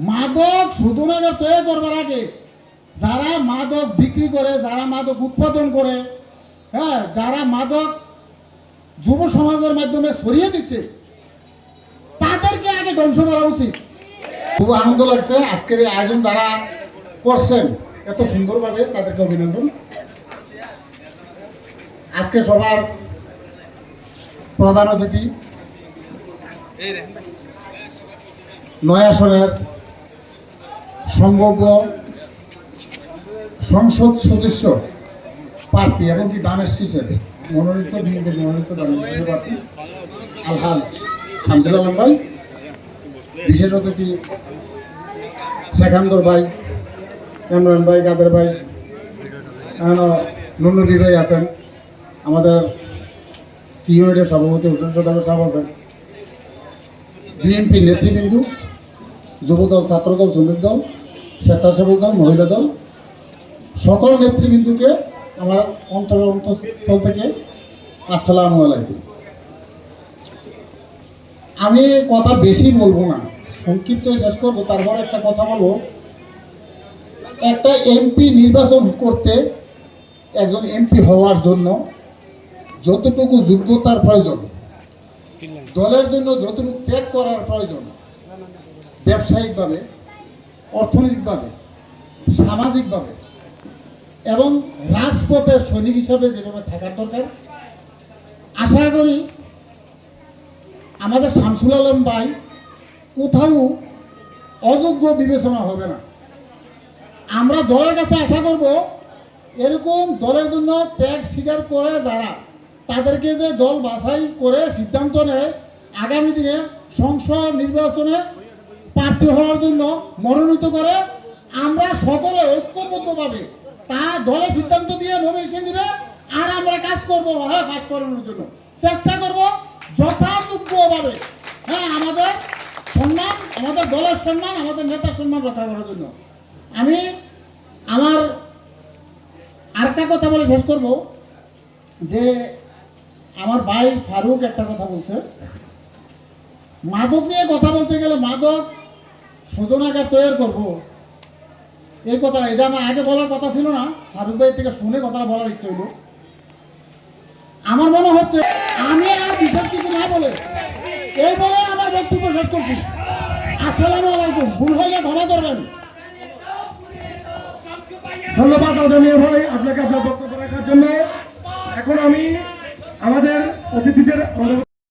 মাদক শোধনাগার তৈরি করবার আগে যারা মাদক বিক্রি করে, যারা মাদক উৎপাদন করে, হ্যাঁ, যারা মাদক যুব সমাজের মাধ্যমে ছড়িয়ে দিচ্ছে, তাদেরকে আগে ধ্বংস করা উচিত। খুব আনন্দ লাগছে আজকের এই আয়োজন যারা করছেন এত সুন্দরভাবে, তাদেরকে অভিনন্দন। আজকে সবার প্রধান অতিথি নয় আসনের সম্ভাব্য সংসদ সদস্য প্রার্থী এবং কি দানের শীষের মনোনীত বিএনপির মনোনীত দানের শীষের প্রার্থী আলহাজ শামসুল আলম ভাই, বিশেষ অতিথি শেখান্দর ভাই, ইমরান ভাই, কাদের ভাই, নুনবী ভাই আছেন, আমাদের সিওএডের সভাপতি হোসেন সদাগর সাহেব আছেন, বিএনপি নেতৃবৃন্দ, যুবদল, ছাত্রদল, শ্রমিক দল, স্বেচ্ছাসেবক দল, মহিলা দল, সকল নেতৃবৃন্দকে আমার অন্তঃস্থল থেকে আসসালামু আলাইকুম। আমি কথা বেশি বলবো না, সংক্ষিপ্ত শেষ করবো। তারপর একটা কথা বলবো, একটা এমপি নির্বাচন করতে, একজন এমপি হওয়ার জন্য যতটুকু যোগ্যতার প্রয়োজন, দলের জন্য যতটুকু ত্যাগ করার প্রয়োজন, ব্যবসায়িকভাবে, অর্থনৈতিকভাবে, সামাজিকভাবে এবং রাজপথের সৈনিক হিসাবে যেভাবে থাকার দরকার, আশা করি আমাদের শামসুল আলম ভাই কোথাও অযোগ্য বিবেচনা হবে না। আমরা দলের কাছে আশা করব এরকম দলের জন্য ত্যাগ স্বীকার করে যারা, তাদেরকে যে দল বাছাই করে সিদ্ধান্ত নেয় আগামী দিনে সংসদ নির্বাচনে প্রার্থী হওয়ার জন্য মনোনীত করে, আমরা সকলে ঐক্যবদ্ধভাবে তা দলের সিদ্ধান্ত দিয়ে নমিনেশন দিবে। আর আমরা কাজ করবো, হ্যাঁ, কাজ করানোর জন্য চেষ্টা করব যথাযোগ্যভাবে, হ্যাঁ, আমাদের সম্মান, আমাদের দলের সম্মান, আমাদের নেতার সম্মান রক্ষা করার জন্য। আমি আমার আরেকটা কথা বলে শেষ করব, যে আমার ভাই ফারুক একটা কথা বলছে, মাদক নিয়ে কথা বলতে গেলে মাদক শোধনাগার তৈরি করব, এই কথাটা, এটা আমার আগে বলার কথা ছিল না, ফারুক ভাই থেকে শুনে কথাটা বলার ইচ্ছে হইল। আমার মনে হচ্ছে আমি আর বিশেষ কিছু না বলে এই বলে আমার বক্তব্য শেষ করছি। আসসালামু আলাইকুম। ভুল হলে ক্ষমা করবেন। ধন্যবাদ আজমিয়া ভাই আপনাকে আপনার বক্তব্য রাখার জন্য। এখন আমি আমাদের অতিথিদের